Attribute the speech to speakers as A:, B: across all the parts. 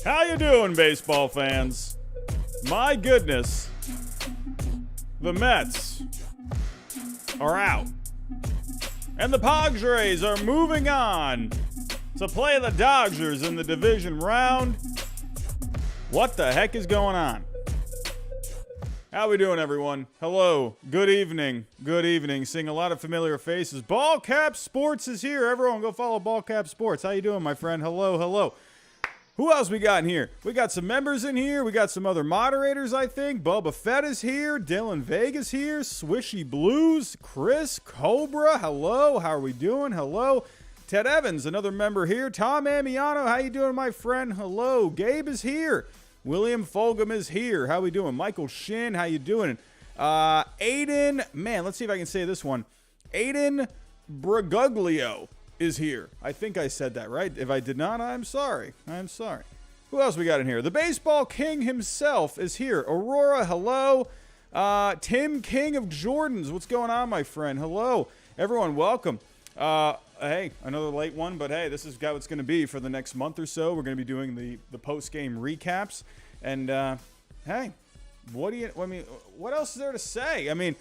A: How you doing, baseball fans? My goodness, the Mets are out, and the Padres are moving on to play the Dodgers in the division round. What the heck is going on? How we doing, everyone? Hello, good evening, Seeing a lot of familiar faces. Ball Cap Sports is here. Everyone go follow Ball Cap Sports. How you doing, my friend? Hello. Who else we got in here? We got some members in here. We got some other moderators, I think. Bubba Fett is here. Dylan Vega's here. Swishy Blues. Chris Cobra. Hello. How are we doing? Hello. Ted Evans, another member here. Tom Amiano. How you doing, my friend? Hello. Gabe is here. William Fulgham is here. How we doing? Michael Shin. How you doing? Aiden. Man, let's see if I can say this one. Aiden Briguglio is here. I think I said that right. If I did not, I'm sorry. Who else we got in here? The baseball king himself is here. Aurora, hello. Tim King of Jordans. What's going on, my friend? Hello. Everyone, welcome. Hey, another late one, but hey, this is what it's going to be for the next month or so. We're going to be doing the post-game recaps. And, hey, what else is there to say? I mean,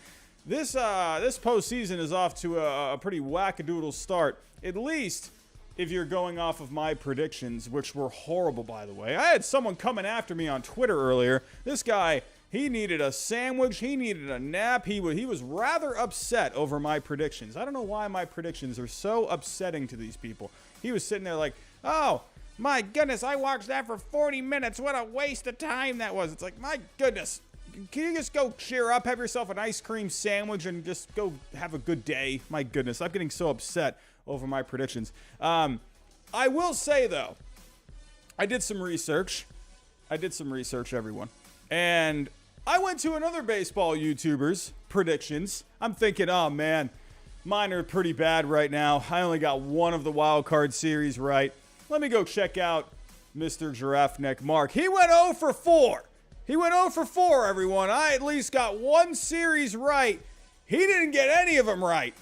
A: this postseason is off to a pretty wackadoodle start. At least if you're going off of my predictions, which were horrible, by the way. I had someone coming after me on Twitter earlier. This guy, he needed a sandwich. He needed a nap. He was rather upset over my predictions. I don't know why my predictions are so upsetting to these people. He was sitting there like, oh, my goodness, I watched that for 40 minutes. What a waste of time that was. It's like, my goodness. Can you just go cheer up, have yourself an ice cream sandwich, and just go have a good day? My goodness, I'm getting so upset over my predictions. I will say, though, I did some research, everyone. And I went to another baseball YouTuber's predictions. I'm thinking, oh, man, mine are pretty bad right now. I only got one of the wild card series right. Let me go check out Mr. Giraffe Neck Mark. He went 0 for 4. He went 0 for 4, everyone. I at least got one series right. He didn't get any of them right.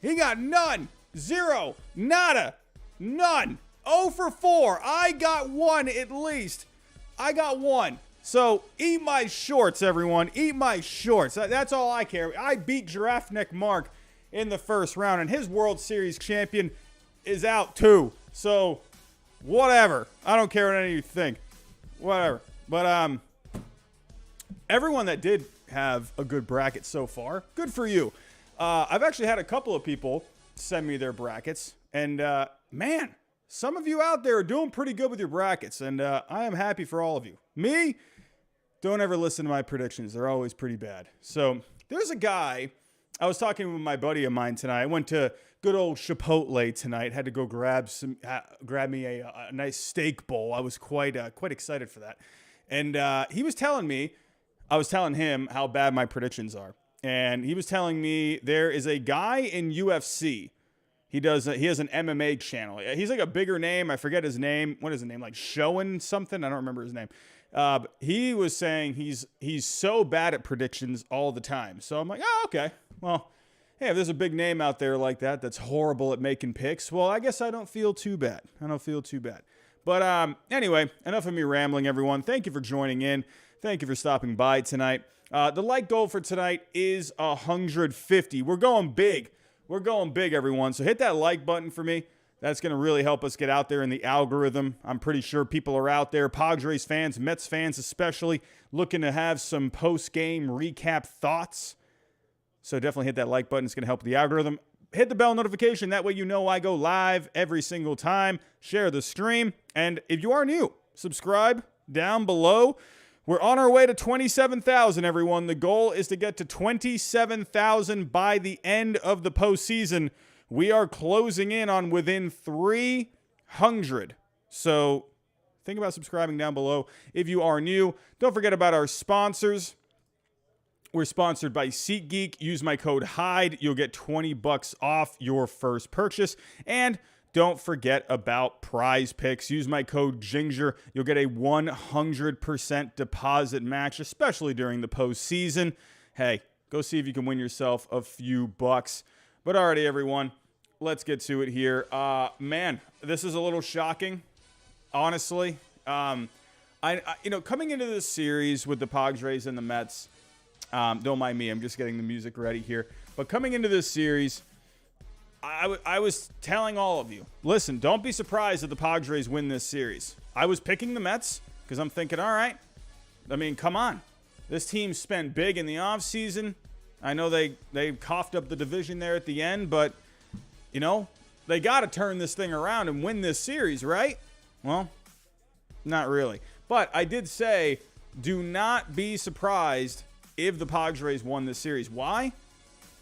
A: He got none. 0. Nada. None. 0 for 4. I got one at least. I got one. So eat my shorts, everyone. Eat my shorts. That's all I care. I beat Giraffe Neck Mark in the first round, and his World Series champion is out too. So whatever. I don't care what any of you think. Whatever. But everyone that did have a good bracket so far, good for you. I've actually had a couple of people send me their brackets, and man, some of you out there are doing pretty good with your brackets, and I am happy for all of you. Me, don't ever listen to my predictions. They're always pretty bad. So there's a guy, I was talking with my buddy of mine tonight. I went to good old Chipotle tonight. Had to go grab me a nice steak bowl. I was quite excited for that. And he was telling me, I was telling him how bad my predictions are. And he was telling me there is a guy in UFC. He has an MMA channel. He's like a bigger name. I forget his name. What is his name? Like Showen something? I don't remember his name. He was saying he's so bad at predictions all the time. So I'm like, oh, okay. Well, hey, if there's a big name out there like that that's horrible at making picks, well, I guess I don't feel too bad. But anyway, enough of me rambling, everyone. Thank you for joining in. Thank you for stopping by tonight. The like goal for tonight is 150. We're going big. Everyone. So hit that like button for me. That's going to really help us get out there in the algorithm. I'm pretty sure people are out there, Padres fans, Mets fans especially, looking to have some post-game recap thoughts. So definitely hit that like button. It's going to help the algorithm. Hit the bell notification. That way you know I go live every single time. Share the stream. And if you are new, subscribe down below. We're on our way to 27,000, everyone. The goal is to get to 27,000 by the end of the postseason. We are closing in on within 300. So think about subscribing down below if you are new. Don't forget about our sponsors. We're sponsored by SeatGeek. Use my code HYDE. You'll get $20 off your first purchase. And don't forget about Prize Picks. Use my code GINGER. You'll get a 100% deposit match, especially during the postseason. Hey, go see if you can win yourself a few bucks. But alrighty, everyone, let's get to it here. Man, this is a little shocking, honestly. Coming into this series with the Padres and the Mets, don't mind me, I'm just getting the music ready here. But coming into this series, I was telling all of you, listen, don't be surprised if the Padres win this series. I was picking the Mets because I'm thinking, all right, I mean, come on. This team spent big in the offseason. I know they coughed up the division there at the end, but, they got to turn this thing around and win this series, right? Well, not really. But I did say, do not be surprised if the Padres won this series. Why?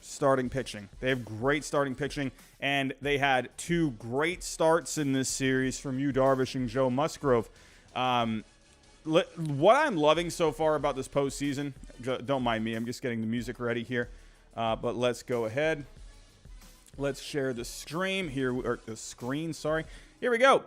A: Starting pitching. They have great starting pitching, and they had 2 great starts in this series from Yu Darvish and Joe Musgrove. What I'm loving so far about this postseason, don't mind me, I'm just getting the music ready here, but let's go ahead. Let's share the stream here, or the screen, sorry. Here we go.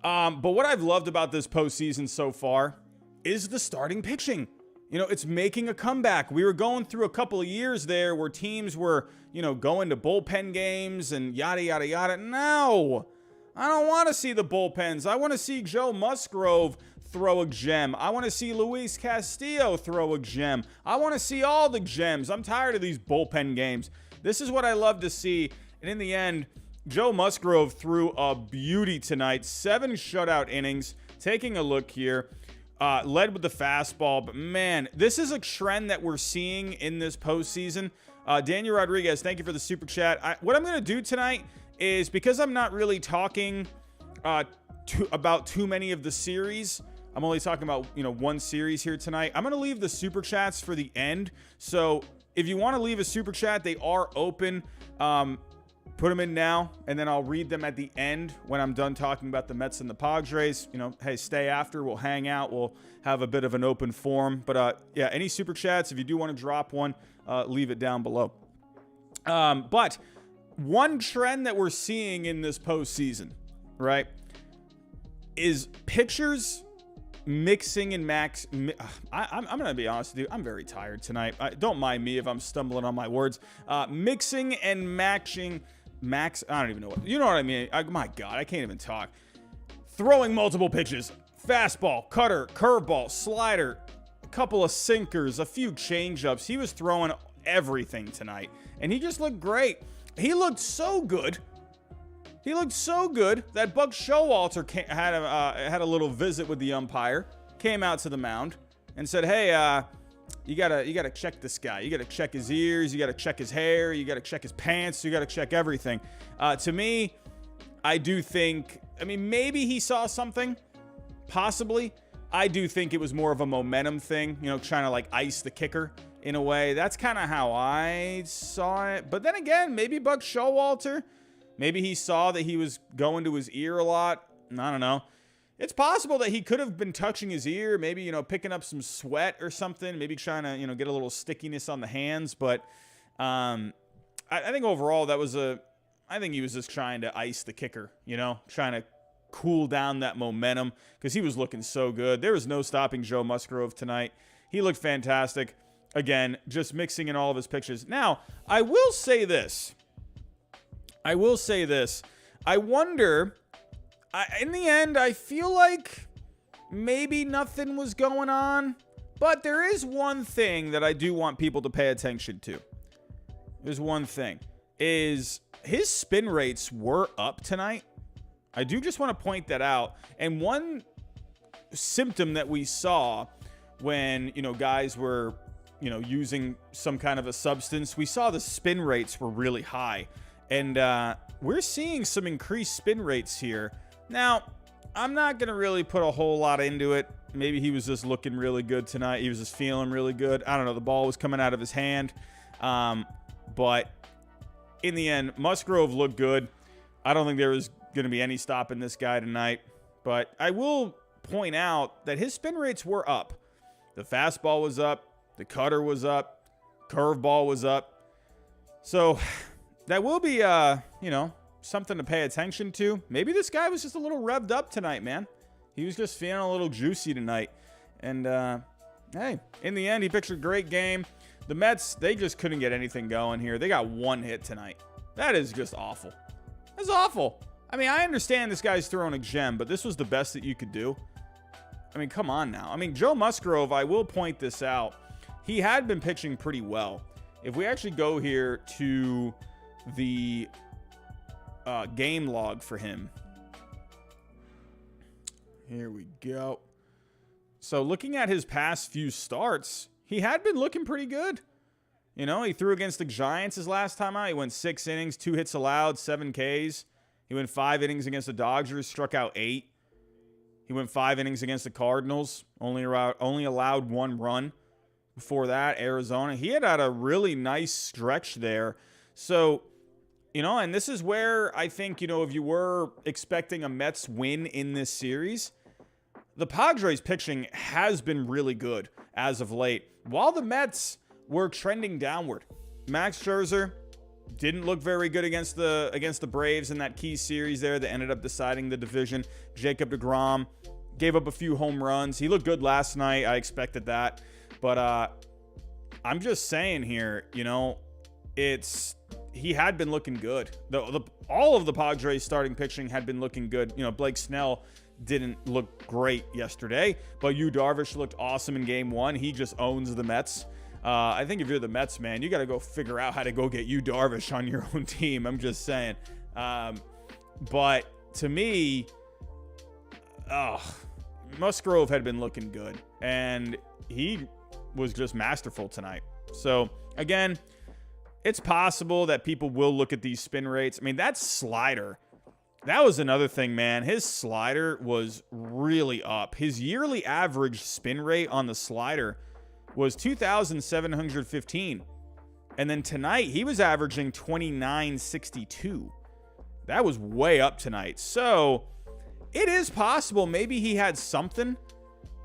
A: But what I've loved about this postseason so far is the starting pitching. It's making a comeback. We were going through a couple of years there where teams were, going to bullpen games and yada, yada, yada. No, I don't want to see the bullpens. I want to see Joe Musgrove throw a gem. I want to see Luis Castillo throw a gem. I want to see all the gems. I'm tired of these bullpen games. This is what I love to see. And in the end, Joe Musgrove threw a beauty tonight. 7 shutout innings. Taking a look here. Led with the fastball. But, man, this is a trend that we're seeing in this postseason. Daniel Rodriguez, thank you for the super chat. What I'm going to do tonight is, because I'm not really talking about too many of the series, I'm only talking about, one series here tonight. I'm going to leave the super chats for the end. So if you want to leave a super chat, they are open. Put them in now, and then I'll read them at the end when I'm done talking about the Mets and the Padres. Hey, stay after. We'll hang out. We'll have a bit of an open forum. But, yeah, any super chats, if you do want to drop one, leave it down below. But one trend that we're seeing in this postseason, right, is pitchers mixing and I'm going to be honest with you. I'm very tired tonight. Don't mind me if I'm stumbling on my words. Mixing and matching. I don't even know what. You know what I mean? My God, I can't even talk. Throwing multiple pitches. Fastball, cutter, curveball, slider, a couple of sinkers, a few changeups. He was throwing everything tonight, and he just looked great. He looked so good. That Buck Showalter had a little visit with the umpire, came out to the mound, and said, hey, you gotta check this guy. You gotta check his ears. You gotta check his hair. You gotta check his pants. You gotta check everything. To me, I do think, maybe he saw something, possibly. I do think it was more of a momentum thing, trying to ice the kicker in a way. That's kind of how I saw it. But then again, maybe Buck Showalter, maybe he saw that he was going to his ear a lot. I don't know. It's possible that he could have been touching his ear, maybe, picking up some sweat or something, maybe trying to, get a little stickiness on the hands. But I think overall I think he was just trying to ice the kicker, trying to cool down that momentum because he was looking so good. There was no stopping Joe Musgrove tonight. He looked fantastic. Again, just mixing in all of his pitches. Now, I will say this. I wonder, in the end, I feel like maybe nothing was going on, but there is one thing that I do want people to pay attention to. There's one thing, is his spin rates were up tonight. I do just want to point that out. And one symptom that we saw when, guys were, using some kind of a substance, we saw the spin rates were really high. And we're seeing some increased spin rates here. Now, I'm not going to really put a whole lot into it. Maybe he was just looking really good tonight. He was just feeling really good. I don't know. The ball was coming out of his hand. But in the end, Musgrove looked good. I don't think there was going to be any stopping this guy tonight. But I will point out that his spin rates were up. The fastball was up. The cutter was up. Curveball was up. So that will be, something to pay attention to. Maybe this guy was just a little revved up tonight, man. He was just feeling a little juicy tonight. And, hey, in the end, he pitched a great game. The Mets, they just couldn't get anything going here. They got 1 hit tonight. That is just awful. That's awful. I understand this guy's throwing a gem, but this was the best that you could do. I mean, come on now. I mean, Joe Musgrove, I will point this out. He had been pitching pretty well. If we actually go here to the game log for him. Here we go. So looking at his past few starts, he had been looking pretty good. You know, he threw against the Giants his last time out. He went 6 innings, 2 hits allowed, 7 Ks. He went 5 innings against the Dodgers, struck out 8. He went 5 innings against the Cardinals, only allowed 1 run. Before that, Arizona. He had a really nice stretch there. So, you know, and this is where I think, you know, if you were expecting a Mets win in this series, the Padres pitching has been really good as of late. While the Mets were trending downward. Max Scherzer didn't look very good against the Braves in that key series there that ended up deciding the division. Jacob deGrom gave up a few home runs. He looked good last night. I expected that. But I'm just saying here, you know, he had been looking good. All of the Padres starting pitching had been looking good. You know, Blake Snell didn't look great yesterday, but Yu Darvish looked awesome in game 1. He just owns the Mets. I think if you're the Mets, man, you got to go figure out how to go get Yu Darvish on your own team. I'm just saying. But to me, Musgrove had been looking good, and he was just masterful tonight. So, again, it's possible that people will look at these spin rates. I mean, that slider, that was another thing, man. His slider was really up. His yearly average spin rate on the slider was 2,715. And then tonight, he was averaging 2,962. That was way up tonight. So, it is possible maybe he had something,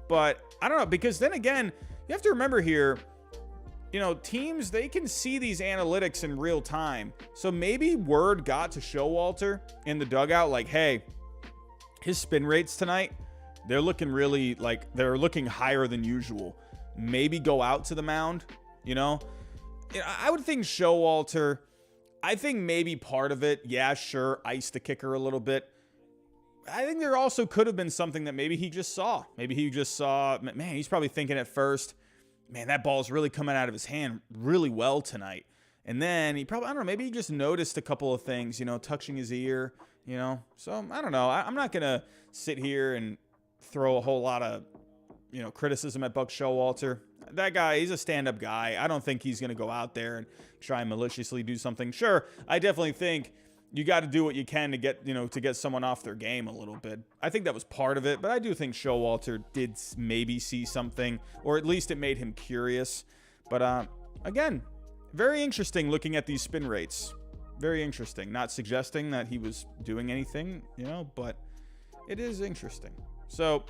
A: but I don't know, because then again, you have to remember here, you know, teams, they can see these analytics in real time. So maybe word got to Showalter in the dugout like, hey, his spin rates tonight, they're looking really like they're looking higher than usual. Maybe go out to the mound, you know? I would think Showalter, I think maybe part of it, yeah, sure, ice the kicker a little bit. I think there also could have been something that maybe he just saw. Maybe he just saw, man, he's probably thinking at first, man, that ball's really coming out of his hand really well tonight. And then he probably, I don't know, maybe he just noticed a couple of things, you know, touching his ear, you know. So, I don't know. I'm not going to sit here and throw a whole lot of, you know, criticism at Buck Showalter. That guy, he's a stand-up guy. I don't think he's going to go out there and try and maliciously do something. Sure, I definitely think you got to do what you can to get, you know, to get someone off their game a little bit. I think that was part of it, but I do think Showalter did maybe see something, or at least it made him curious. But again, very interesting looking at these spin rates. Very interesting. Not suggesting that he was doing anything, you know, but it is interesting. So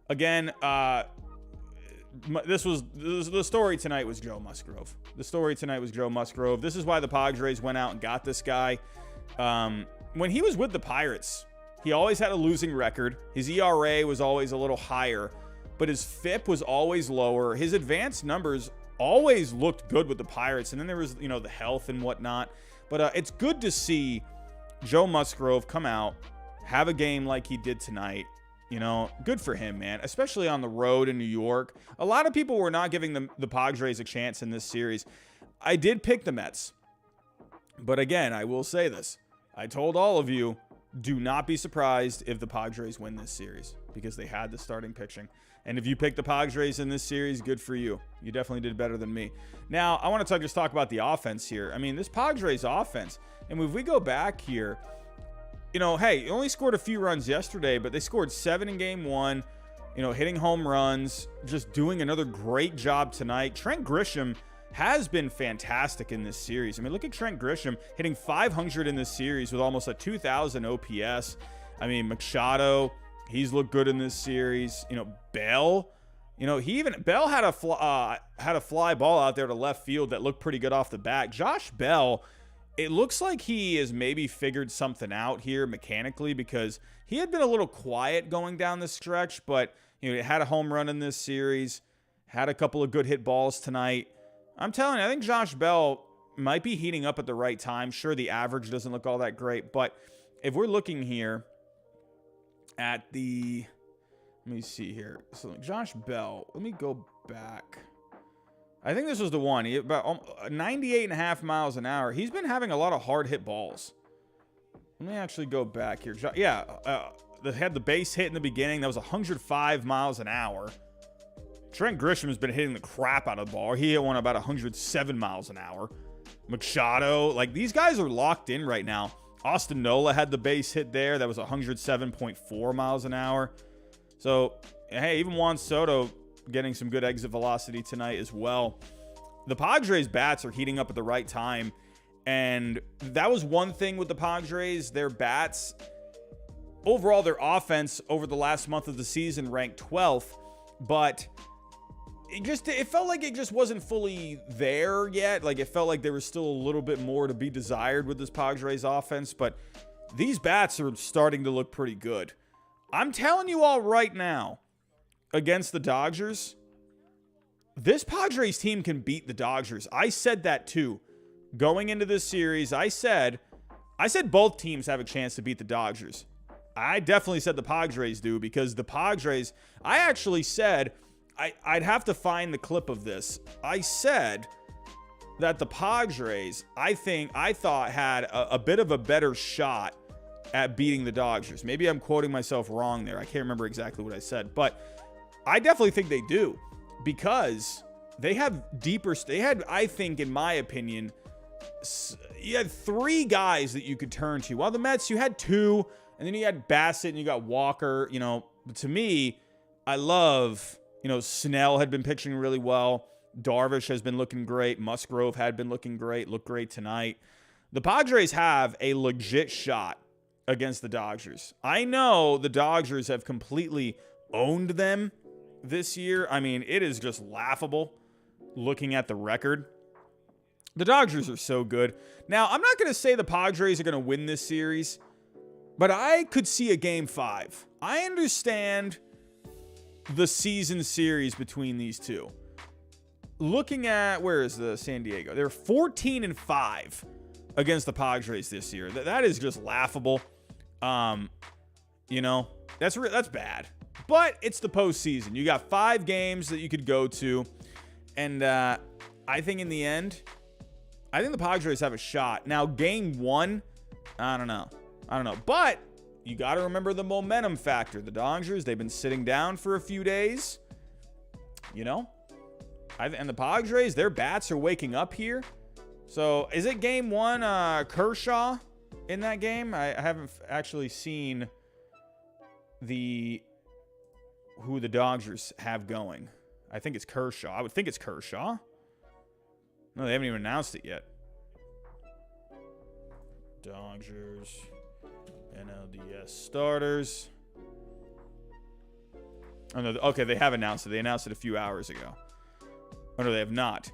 A: again, the story tonight was Joe Musgrove. The story tonight was Joe Musgrove. This is why the Padres went out and got this guy. When he was with the Pirates, he always had a losing record. His ERA was always a little higher, but his FIP was always lower. His advanced numbers always looked good with the Pirates. And then there was, you know, the health and whatnot. But it's good to see Joe Musgrove come out, have a game like he did tonight. You know, good for him, man, especially on the road in New York. A lot of people were not giving the Padres a chance in this series. I did pick the Mets. But again, I will say this. I told all of you, do not be surprised if the Padres win this series because they had the starting pitching. And if you picked the Padres in this series, good for you. You definitely did better than me. Now, I want to just talk about the offense here. I mean, this Padres offense, and if we go back here, you know, hey, you only scored a few runs yesterday, but they scored 7 in game 1, you know, hitting home runs, just doing another great job tonight. Trent Grisham has been fantastic in this series. I mean, look at Trent Grisham hitting 500 in this series with almost a 2,000 OPS. I mean, Machado, he's looked good in this series. You know, Bell, you know, Bell had a fly ball out there to left field that looked pretty good off the bat. Josh Bell, it looks like he has maybe figured something out here mechanically because he had been a little quiet going down the stretch, but, you know, he had a home run in this series, had a couple of good hit balls tonight. I'm telling you, I think Josh Bell might be heating up at the right time. Sure, the average doesn't look all that great, but if we're looking here at the Let me see here. So Josh Bell. Let me go back. I think this was the one. He about 98.5 miles an hour. He's been having a lot of hard hit balls. Let me actually go back here. Yeah, they had the base hit in the beginning. That was 105 miles an hour. Trent Grisham has been hitting the crap out of the ball. He hit one about 107 miles an hour. Machado, like these guys are locked in right now. Austin Nola had the base hit there. That was 107.4 miles an hour. So, hey, even Juan Soto getting some good exit velocity tonight as well. The Padres bats are heating up at the right time. And that was one thing with the Padres. Their bats, overall, their offense over the last month of the season ranked 12th. But it felt like it just wasn't fully there yet. Like, it felt like there was still a little bit more to be desired with this Padres offense. But these bats are starting to look pretty good. I'm telling you all right now, against the Dodgers, this Padres team can beat the Dodgers. I said that too. Going into this series, I said both teams have a chance to beat the Dodgers. I definitely said the Padres do, because the Padres, I actually said, I'd have to find the clip of this. I said that the Padres, I thought had a bit of a better shot at beating the Dodgers. Maybe I'm quoting myself wrong there. I can't remember exactly what I said, but I definitely think they do, because they have I think, in my opinion, you had 3 guys that you could turn to. While the Mets, you had 2, and then you had Bassett and you got Walker. You know, to me, I love, Snell had been pitching really well. Darvish has been looking great. Musgrove had been looking great, looked great tonight. The Padres have a legit shot against the Dodgers. I know the Dodgers have completely owned them this year. I mean, it is just laughable looking at the record. The Dodgers are so good. Now, I'm not going to say the Padres are going to win this series, but I could see a Game 5. I understand the season series between these two. Looking at, where is the San Diego? They're 14-5 against the Padres this year. That is just laughable. That's bad. But it's the postseason. You got 5 games that you could go to, and I think in the end, I think the Padres have a shot. Now, Game 1, I don't know. But you got to remember the momentum factor. The Dodgers, they've been sitting down for a few days. And the Padres, their bats are waking up here. So, is it Game 1, Kershaw in that game? I haven't actually seen who the Dodgers have going. I think it's Kershaw. I would think it's Kershaw. No, they haven't even announced it yet. Dodgers, NLDS starters. Oh, no. Okay, they have announced it. They announced it a few hours ago. Oh, no, they have not.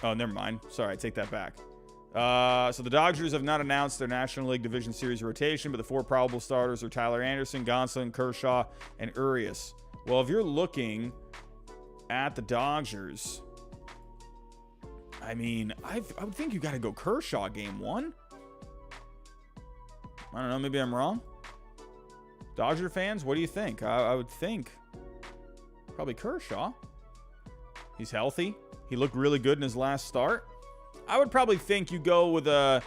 A: Oh, never mind. Sorry, I take that back. So the Dodgers have not announced their National League Division Series rotation, but the 4 probable starters are Tyler Anderson, Gonsolin, Kershaw, and Urias. Well, if you're looking at the Dodgers, I mean, I would think you got to go Kershaw Game 1. I don't know. Maybe I'm wrong. Dodger fans, what do you think? I would think probably Kershaw. He's healthy. He looked really good in his last start. I would probably think you go with I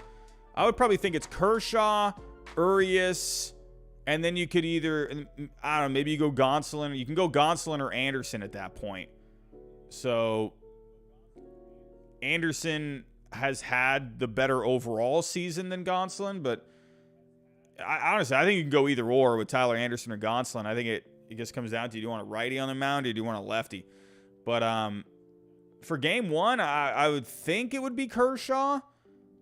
A: would probably think it's Kershaw, Urias, and then you could either, I don't know, maybe you go Gonsolin. You can go Gonsolin or Anderson at that point. So Anderson has had the better overall season than Gonsolin, but honestly, I think you can go either or with Tyler Anderson or Gonsolin. I think it just comes down to, do you want a righty on the mound or do you want a lefty? But for Game 1, I would think it would be Kershaw,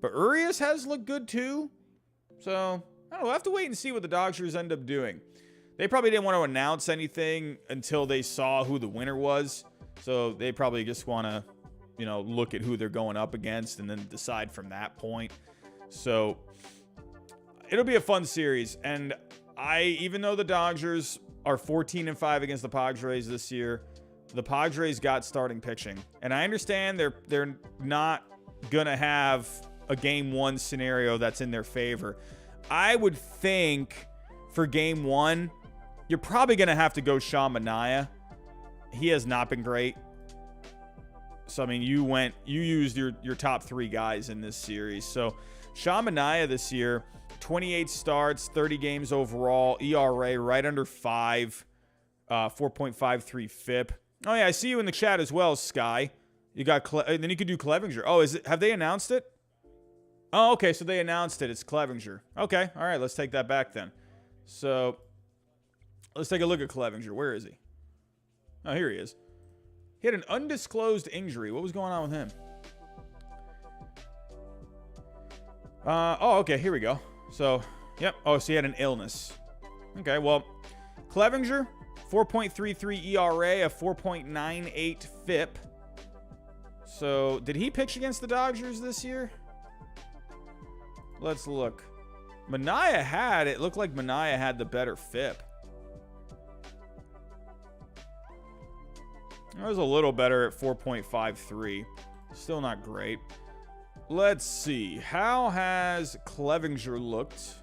A: but Urias has looked good too. So I don't know. We'll have to wait and see what the Dodgers end up doing. They probably didn't want to announce anything until they saw who the winner was. So they probably just want to, look at who they're going up against and then decide from that point. So it'll be a fun series. And even though the Dodgers are 14-5 against the Padres this year, the Padres got starting pitching. And I understand they're not going to have a Game 1 scenario that's in their favor. I would think for Game 1, you're probably going to have to go Sean Manaea. He has not been great. So, I mean, you used your top 3 guys in this series. So, Sean Manaea this year, 28 starts, 30 games overall, ERA right under 5, 4.53 FIP. Oh, yeah, I see you in the chat as well, Sky. You got then you could do Clevinger. Oh, have they announced it? Oh, okay, so they announced it. It's Clevinger. Okay, all right, let's take that back then. So, let's take a look at Clevinger. Where is he? Oh, here he is. He had an undisclosed injury. What was going on with him? Oh, okay, here we go. So, yep. Oh, so he had an illness. Okay, well, Clevinger, 4.33 ERA, a 4.98 FIP. So, did he pitch against the Dodgers this year? Let's look. It looked like Manaea had the better FIP. It was a little better at 4.53. Still not great. Let's see. How has Clevinger looked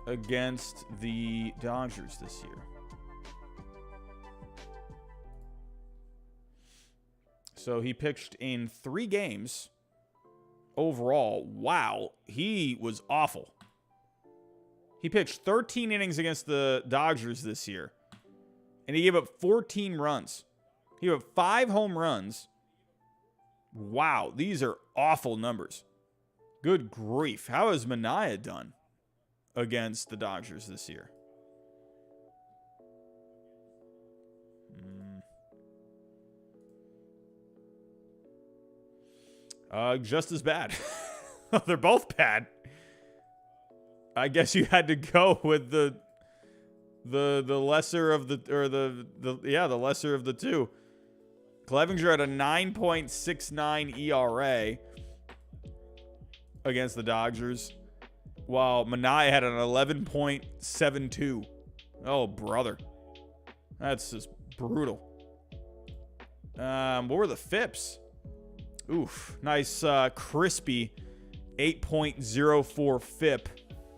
A: against the Dodgers this year? So he pitched in 3 games overall. Wow, he was awful. He pitched 13 innings against the Dodgers this year, and he gave up 14 runs. He gave up 5 home runs. Wow, these are awful numbers. Good grief. How has Manaea done against the Dodgers this year? Just as bad. They're both bad. I guess you had to go with the lesser of the lesser of the two. Clevinger had a 9.69 ERA against the Dodgers, while Manaea had an 11.72. Oh, brother. That's just brutal. What were the FIPS? Oof. Nice, crispy 8.04 FIP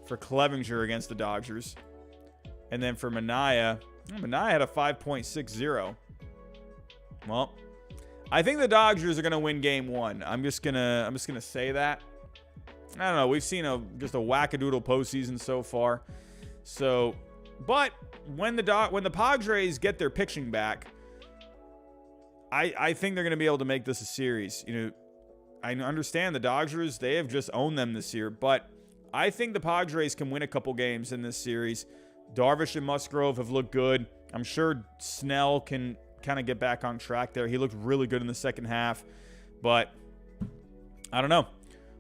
A: for Clevinger against the Dodgers. And then for Manaea had a 5.60. Well, I think the Dodgers are going to win game 1. I'm just going to say that. I don't know. We've seen just a wackadoodle postseason so far. So, but when the Padres get their pitching back, I think they're going to be able to make this a series. You know, I understand the Dodgers, they have just owned them this year, but I think the Padres can win a couple games in this series. Darvish and Musgrove have looked good. I'm sure Snell can kind of get back on track there. He looked really good in the second half, but I don't know.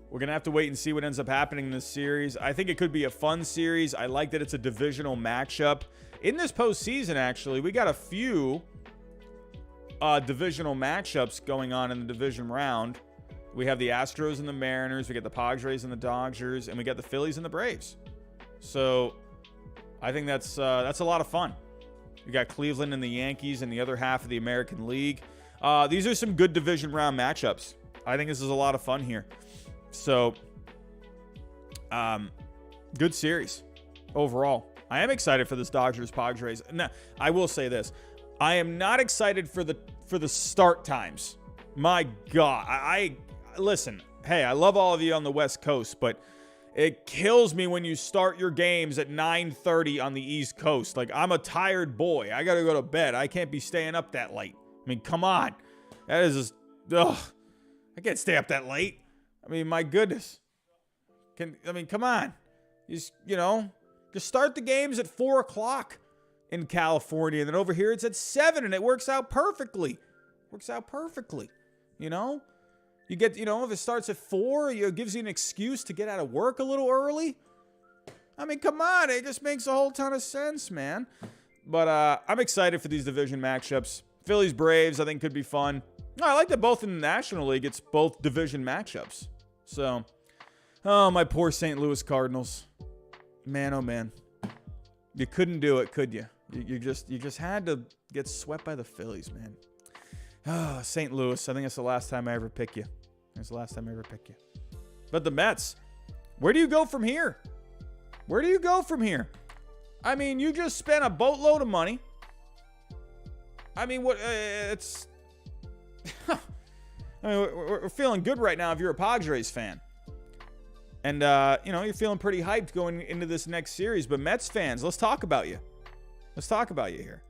A: We're going to have to wait and see what ends up happening in this series. I think it could be a fun series. I like that it's a divisional matchup. In this postseason, actually, we got a few divisional matchups going on in the division round. We have the Astros and the Mariners. We got the Padres and the Dodgers, and we got the Phillies and the Braves. So I think that's a lot of fun. We got Cleveland and the Yankees in the other half of the American League. These are some good division round matchups. I think this is a lot of fun here. So, good series overall. I am excited for this Dodgers-Padres. Now, I will say this. I am not excited for the start times. My God. I listen, hey, I love all of you on the West Coast, but it kills me when you start your games at 9:30 on the East Coast. Like, I'm a tired boy. I got to go to bed. I can't be staying up that late. I mean, come on. That is just, ugh. I can't stay up that late. I mean, my goodness. Come on. Just start the games at 4 o'clock in California. And then over here it's at 7, and it works out perfectly. You get, if it starts at 4, it gives you an excuse to get out of work a little early. I mean, come on. It just makes a whole ton of sense, man. But I'm excited for these division matchups. Phillies, Braves, I think could be fun. No, I like that both in the National League, it's both division matchups. So, oh, my poor St. Louis Cardinals. Man, oh man. You couldn't do it, could you? You just had to get swept by the Phillies, man. Oh, St. Louis. I think that's the last time I ever pick you. But the Mets, where do you go from here? I mean, you just spent a boatload of money. I mean, what? It's. I mean, we're feeling good right now if you're a Padres fan. And, you're feeling pretty hyped going into this next series. But Mets fans, let's talk about you. Let's talk about you here.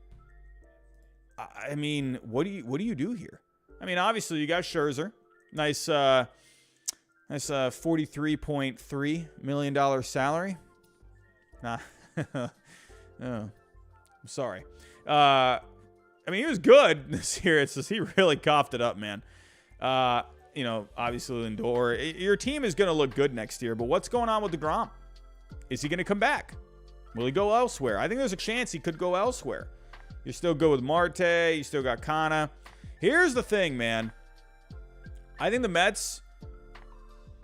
A: I mean, what do you do here? I mean, obviously, you got Scherzer. Nice $43.3 million salary. Nah. Oh, I'm sorry. I mean, he was good this year. It's just he really coughed it up, man. Obviously Lindor. Your team is going to look good next year, but what's going on with DeGrom? Is he going to come back? Will he go elsewhere? I think there's a chance he could go elsewhere. You're still good with Marte. You still got Kana. Here's the thing, man. I think the Mets,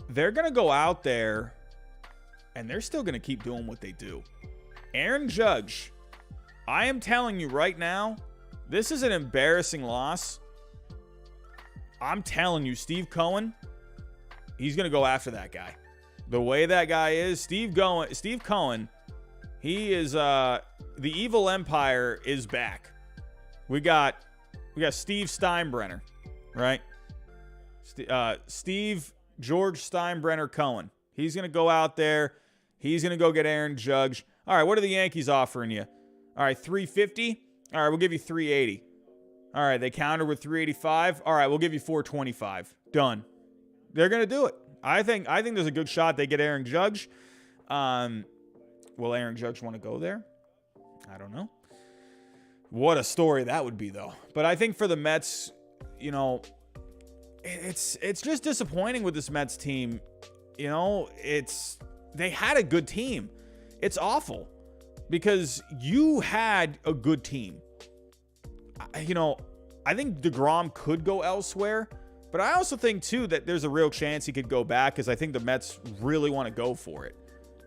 A: they're going to go out there, and they're still going to keep doing what they do. Aaron Judge, I am telling you right now, this is an embarrassing loss. I'm telling you, Steve Cohen, he's going to go after that guy. The way that guy is, Steve Cohen, he is, the evil empire is back. We got Steve Steinbrenner, right? Steve George Steinbrenner Cohen. He's going to go out there. He's going to go get Aaron Judge. All right, what are the Yankees offering you? All right, $350. All right, we'll give you $380. All right, they countered with $385. All right, we'll give you $425. Done. They're going to do it. I think there's a good shot they get Aaron Judge. Will Aaron Judge want to go there? I don't know. What a story that would be, though. But I think for the Mets, it's just disappointing with this Mets team. They had a good team. It's awful because you had a good team. I think DeGrom could go elsewhere, but I also think, too, that there's a real chance he could go back because I think the Mets really want to go for it.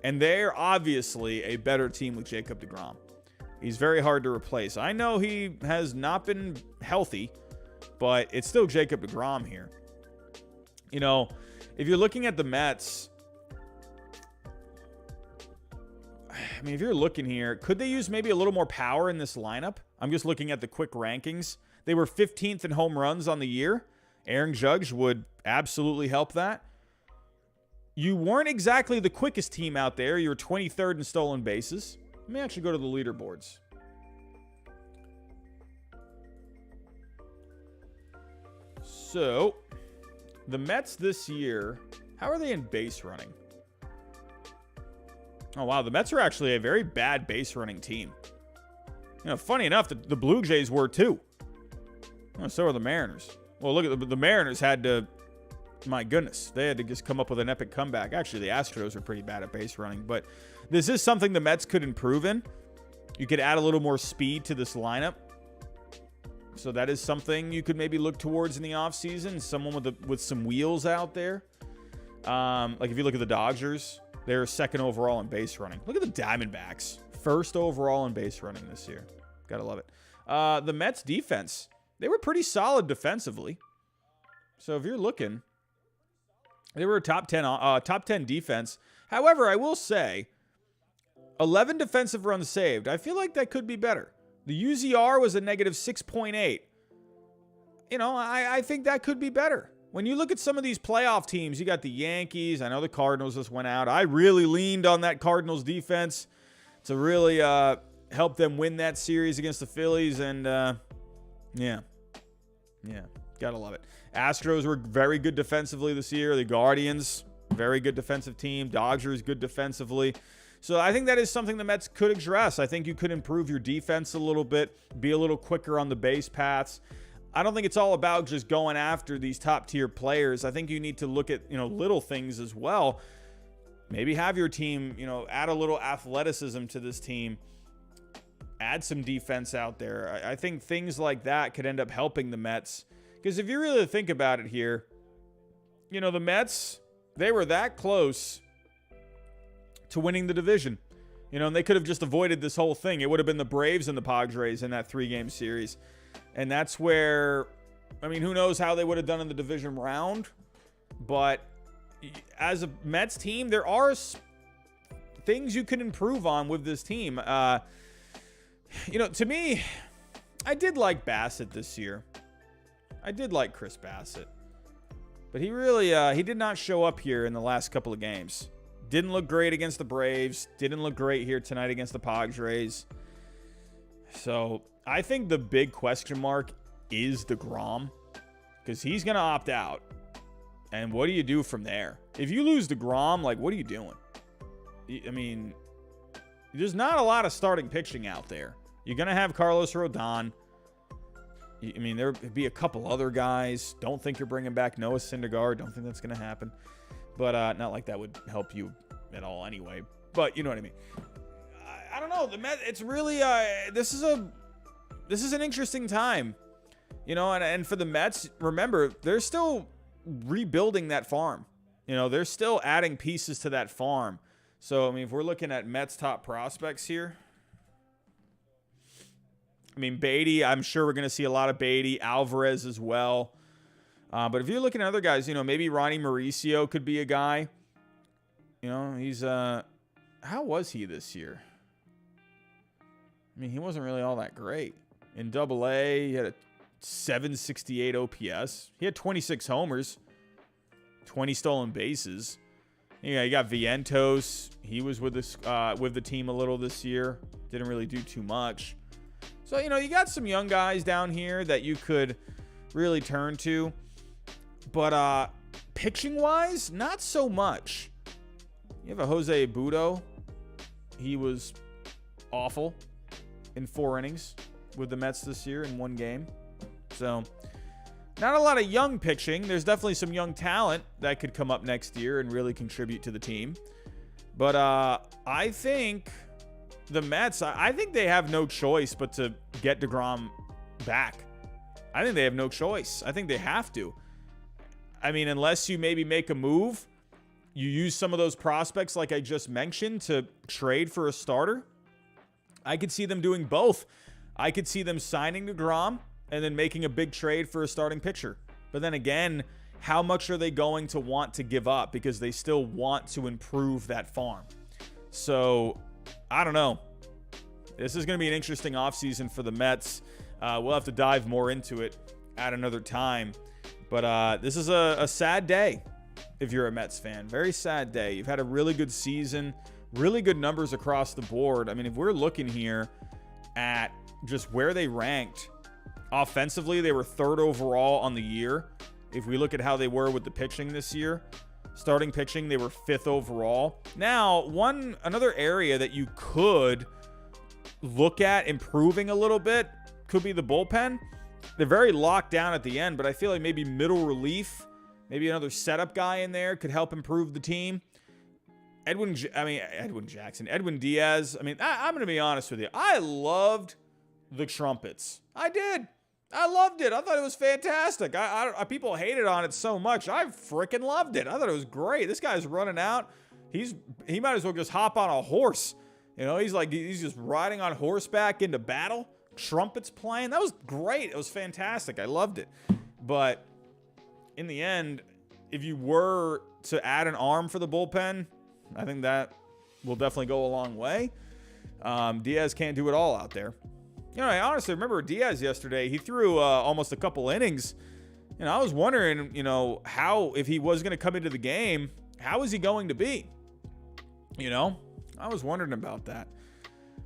A: And they're obviously a better team with Jacob DeGrom. He's very hard to replace. I know he has not been healthy, but it's still Jacob DeGrom here. If you're looking at the Mets, I mean, if you're looking here, could they use maybe a little more power in this lineup? I'm just looking at the quick rankings. They were 15th in home runs on the year. Aaron Judge would absolutely help that. You weren't exactly the quickest team out there. You were 23rd in stolen bases. Let me actually go to the leaderboards. So, the Mets this year, how are they in base running? Oh, wow. The Mets are actually a very bad base running team. Funny enough, the Blue Jays were too. So are the Mariners. Well, look at the Mariners had to, my goodness, they had to just come up with an epic comeback. Actually, the Astros are pretty bad at base running, but this is something the Mets could improve in. You could add a little more speed to this lineup. So that is something you could maybe look towards in the offseason. Someone with some wheels out there. Like if you look at the Dodgers, they're second overall in base running. Look at the Diamondbacks. First overall in base running this year. Gotta love it. The Mets defense, they were pretty solid defensively. So if you're looking, they were a top 10 defense. However, I will say, 11 defensive runs saved. I feel like that could be better. The UZR was a negative 6.8. I think that could be better. When you look at some of these playoff teams, you got the Yankees. I know the Cardinals just went out. I really leaned on that Cardinals defense to really help them win that series against the Phillies. And, yeah, gotta love it. Astros were very good defensively this year. The Guardians, very good defensive team. Dodgers, good defensively. So I think that is something the Mets could address. I think you could improve your defense a little bit, be a little quicker on the base paths. I don't think it's all about just going after these top-tier players. I think you need to look at, little things as well. Maybe have your team, add a little athleticism to this team. Add some defense out there. I think things like that could end up helping the Mets. Because if you really think about it here, the Mets, they were that close to winning the division. And they could have just avoided this whole thing. It would have been the Braves and the Padres in that 3-game series. And that's where, who knows how they would have done in the division round. But as a Mets team, there are things you can improve on with this team. To me, I did like Bassett this year. I did like Chris Bassett. But he really, he did not show up here in the last couple of games. Didn't look great against the Braves. Didn't look great here tonight against the Padres. So I think the big question mark is DeGrom, because he's going to opt out. And what do you do from there? If you lose DeGrom, like, what are you doing? I mean, there's not a lot of starting pitching out there. You're going to have Carlos Rodon. I mean, there would be a couple other guys. Don't think you're bringing back Noah Syndergaard. Don't think that's going to happen. But not like that would help you at all anyway. But you know what I mean. I don't know. The Mets, it's really this is an interesting time. And for the Mets, remember, they're still rebuilding that farm. They're still adding pieces to that farm. So, I mean, if we're looking at Mets top prospects here, I mean, Beatty, I'm sure we're going to see a lot of Beatty, Alvarez as well. But if you're looking at other guys, maybe Ronnie Mauricio could be a guy. He's how was he this year? I mean, he wasn't really all that great. In Double-A, he had a 768 OPS. He had 26 homers, 20 stolen bases. You got Vientos. He was with the team a little this year. Didn't really do too much. So, you got some young guys down here that you could really turn to. But pitching-wise, not so much. You have a Jose Budo. He was awful in 4 innings with the Mets this year in 1 game. So, not a lot of young pitching. There's definitely some young talent that could come up next year and really contribute to the team. But I think the Mets, I think they have no choice but to get DeGrom back. I think they have no choice. I think they have to. I mean, unless you maybe make a move, you use some of those prospects like I just mentioned to trade for a starter. I could see them doing both. I could see them signing DeGrom and then making a big trade for a starting pitcher. But then again, how much are they going to want to give up? Because they still want to improve that farm. So, I don't know. This is going to be an interesting offseason for the Mets. We'll have to dive more into it at another time. But this is a sad day if you're a Mets fan. Very sad day. You've had a really good season, really good numbers across the board. I mean, if we're looking here at just where they ranked, offensively, they were 3rd overall on the year. If we look at how they were with the pitching this year, starting pitching, they were 5th overall. Now, another area that you could look at improving a little bit could be the bullpen. They're very locked down at the end, but I feel like maybe middle relief, maybe another setup guy in there could help improve the team. Edwin Diaz. I mean, I'm going to be honest with you. I loved the trumpets. I did. I loved it. I thought it was fantastic. People hated on it so much. I freaking loved it. I thought it was great. This guy's running out. He might as well just hop on a horse. He's just riding on horseback into battle. Trumpets playing. That was great. It was fantastic. I loved it. But in the end, if you were to add an arm for the bullpen, I think that will definitely go a long way. Diaz can't do it all out there. I honestly remember Diaz yesterday. He threw almost a couple innings. I was wondering, how, if he was going to come into the game, how is he going to be? I was wondering about that.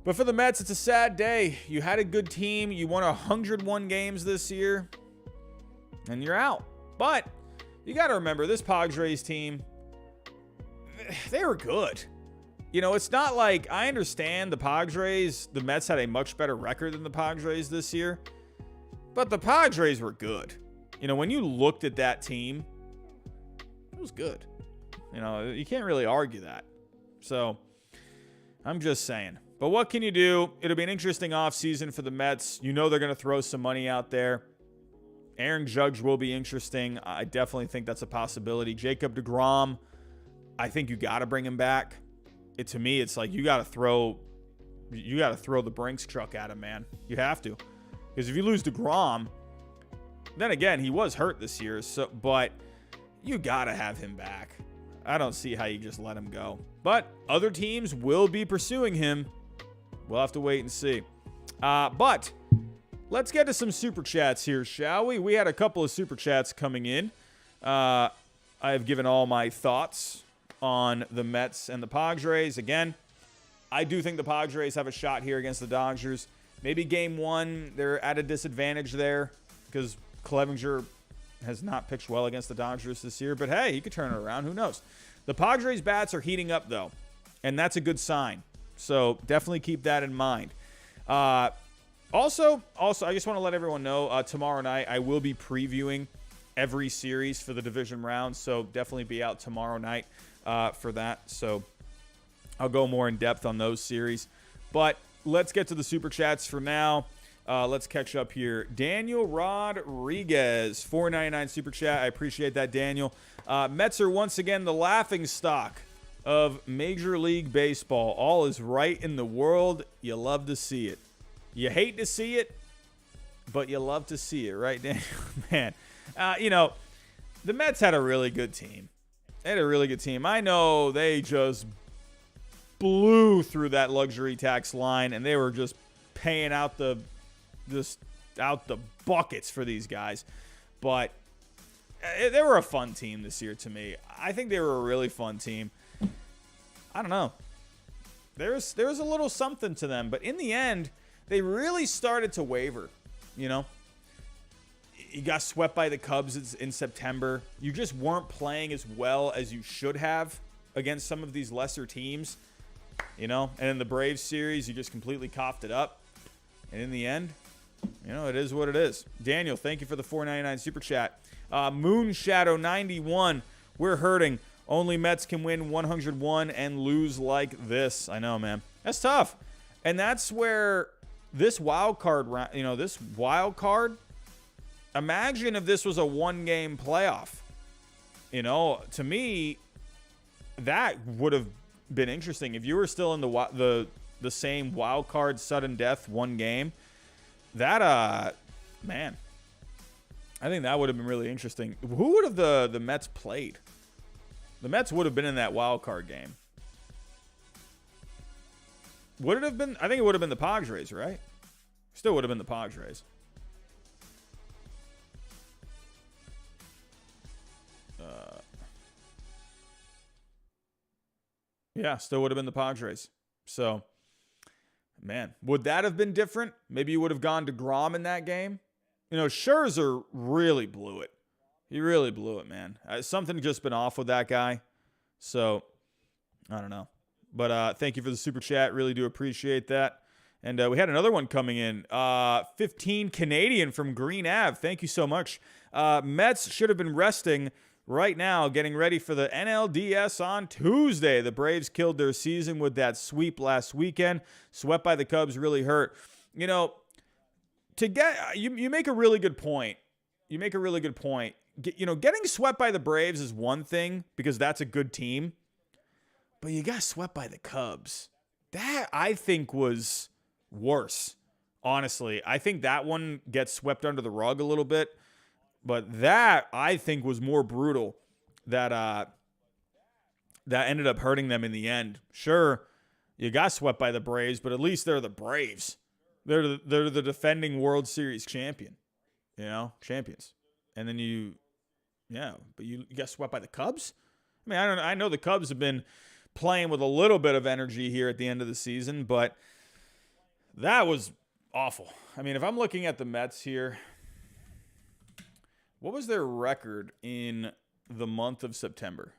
A: But for the Mets, it's a sad day. You had a good team. You won 101 games this year. And you're out. But you got to remember, this Padres team, they were good. It's not like, I understand the Mets had a much better record than the Padres this year. But the Padres were good. When you looked at that team, it was good. You can't really argue that. So, I'm just saying. But what can you do? It'll be an interesting offseason for the Mets. They're going to throw some money out there. Aaron Judge will be interesting. I definitely think that's a possibility. Jacob deGrom, I think you got to bring him back. To me, it's like you got to throw the Brinks truck at him, man. You have to. Because if you lose deGrom, then again, he was hurt this year. But you got to have him back. I don't see how you just let him go. But other teams will be pursuing him. We'll have to wait and see. But let's get to some Super Chats here, shall we? We had a couple of Super Chats coming in. I have given all my thoughts on the Mets and the Padres. Again, I do think the Padres have a shot here against the Dodgers. Maybe game one, they're at a disadvantage there because Clevinger has not pitched well against the Dodgers this year. But hey, he could turn it around. Who knows? The Padres bats are heating up, though, and that's a good sign. So definitely keep that in mind. Also, I just want to let everyone know, tomorrow night I will be previewing every series for the division round. So definitely be out tomorrow night for that. So I'll go more in depth on those series. But let's get to the Super Chats for now. Let's catch up here. Daniel Rodriguez, $4.99 Super Chat. I appreciate that, Daniel. Mets are once again the laughing stock of Major League Baseball. All is right in the world. You love to see it. You hate to see it, but you love to see it, right, Daniel? Man, the Mets had a really good team. They had a really good team. I know they just blew through that luxury tax line, and they were just paying out the buckets for these guys. But they were a fun team this year to me. I think they were a really fun team. I don't know. There was a little something to them, but in the end, they really started to waver. You got swept by the Cubs in September. You just weren't playing as well as you should have against some of these lesser teams. And in the Braves series, you just completely coughed it up. And in the end, it is what it is. Daniel, thank you for the $4.99 Super Chat. Moonshadow91, we're hurting. Only Mets can win 101 and lose like this. I know, man. That's tough. And that's where this wild card, imagine if this was a one-game playoff. To me, that would have been interesting. If you were still in the same wild card sudden death one game, that man, I think that would have been really interesting. Who would have the Mets played? The Mets would have been in that wild card game. Would it have been? I think it would have been the Padres, right? Still would have been the Padres. Yeah, still would have been the Padres. So, man, would that have been different? Maybe you would have gone to Grom in that game. Scherzer really blew it. He really blew it, man. Something just been off with that guy. So, I don't know. But thank you for the Super Chat. Really do appreciate that. And we had another one coming in. 15 Canadian from Green Ave. Thank you so much. Mets should have been resting right now, getting ready for the NLDS on Tuesday. The Braves killed their season with that sweep last weekend. Swept by the Cubs really hurt. You make a really good point. Getting swept by the Braves is one thing because that's a good team. But you got swept by the Cubs. That, I think, was worse. Honestly, I think that one gets swept under the rug a little bit. But that, I think, was more brutal. That ended up hurting them in the end. Sure, you got swept by the Braves, but at least they're the Braves. They're the defending World Series champion. Champions. And then you got swept by the Cubs? I mean, I know the Cubs have been playing with a little bit of energy here at the end of the season, but that was awful. I mean, if I'm looking at the Mets here, what was their record in the month of September?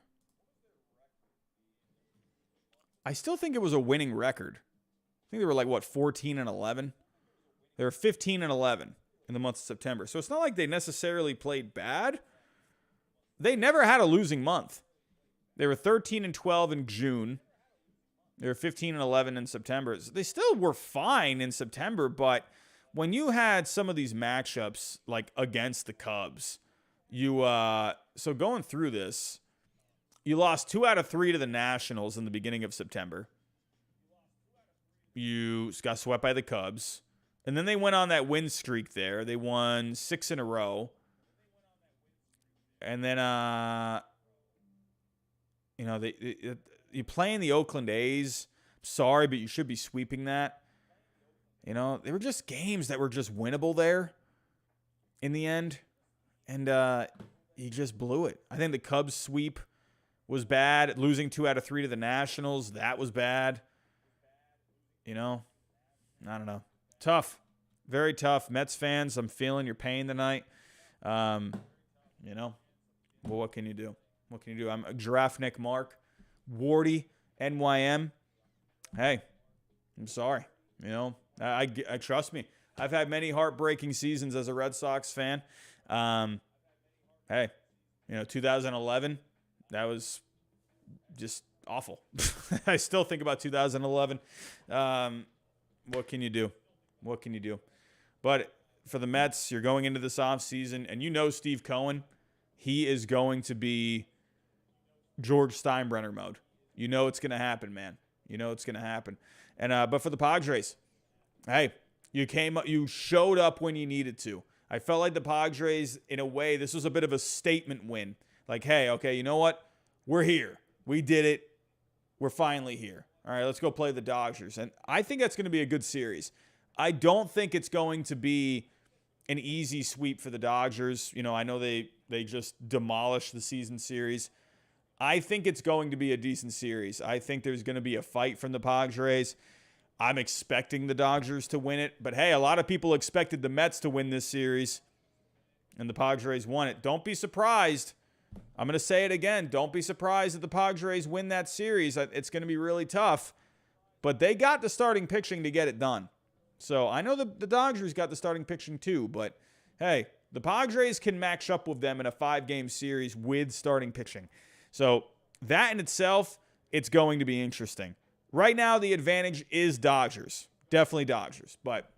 A: I still think it was a winning record. I think they were 14-11? They were 15-11 in the month of September. So it's not like they necessarily played bad. They never had a losing month. They were 13-12 in June. They were 15-11 in September. They still were fine in September, but when you had some of these matchups against the Cubs, so going through this, you lost 2 out of 3 to the Nationals in the beginning of September. You got swept by the Cubs. And then they went on that win streak there. They won 6 in a row. And then, You know, you playing the Oakland A's. Sorry, but you should be sweeping that. You know, they were just games that were just winnable there in the end. And he just blew it. I think the Cubs sweep was bad. Losing 2 out of 3 to the Nationals, that was bad. You know, I don't know. Tough. Very tough. Mets fans, I'm feeling your pain tonight. You know, well, what can you do? What can you do? I'm a Giraffe Neck Mark, Wardy, NYM. Hey, I'm sorry. You know, I trust me. I've had many heartbreaking seasons as a Red Sox fan. Hey, you know, 2011, that was just awful. I still think about 2011. What can you do? What can you do? But for the Mets, you're going into this offseason, and you know Steve Cohen, he is going to be George Steinbrenner mode. You know it's going to happen, man. You know it's going to happen. And but for the Padres, hey, you showed up when you needed to. I felt like the Padres, in a way, this was a bit of a statement win. Like, hey, okay, you know what? We're here. We did it. We're finally here. All right, let's go play the Dodgers. And I think that's going to be a good series. I don't think it's going to be an easy sweep for the Dodgers. You know, I know they just demolished the season series. I think it's going to be a decent series. I think there's going to be a fight from the Padres. I'm expecting the Dodgers to win it. But, hey, a lot of people expected the Mets to win this series, and the Padres won it. Don't be surprised. I'm going to say it again. Don't be surprised if the Padres win that series. It's going to be really tough. But they got the starting pitching to get it done. So I know the Dodgers got the starting pitching too. But, hey, the Padres can match up with them in a 5-game series with starting pitching. So that in itself, it's going to be interesting. Right now, the advantage is Dodgers. Definitely Dodgers. But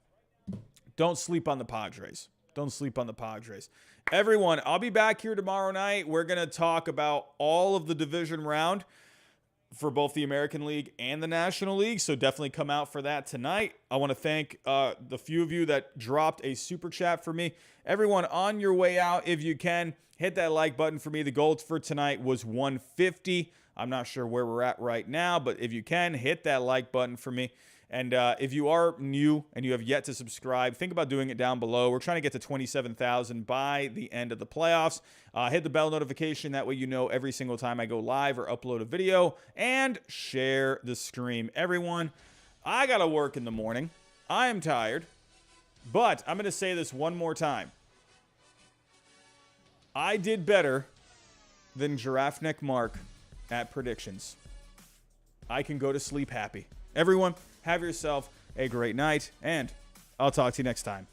A: don't sleep on the Padres. Don't sleep on the Padres. Everyone, I'll be back here tomorrow night. We're going to talk about all of the division round for both the American League and the National League. So definitely come out for that tonight. I want to thank the few of you that dropped a super chat for me. Everyone, on your way out, if you can, hit that like button for me. The goal for tonight was 150. I'm not sure where we're at right now, but if you can, hit that like button for me. And if you are new and you have yet to subscribe, think about doing it down below. We're trying to get to 27,000 by the end of the playoffs. Hit the bell notification. That way you know every single time I go live or upload a video. And share the stream. Everyone, I got to work in the morning. I am tired. But I'm going to say this one more time. I did better than Giraffe Neck Mark at predictions. I can go to sleep happy. Everyone, have yourself a great night, and I'll talk to you next time.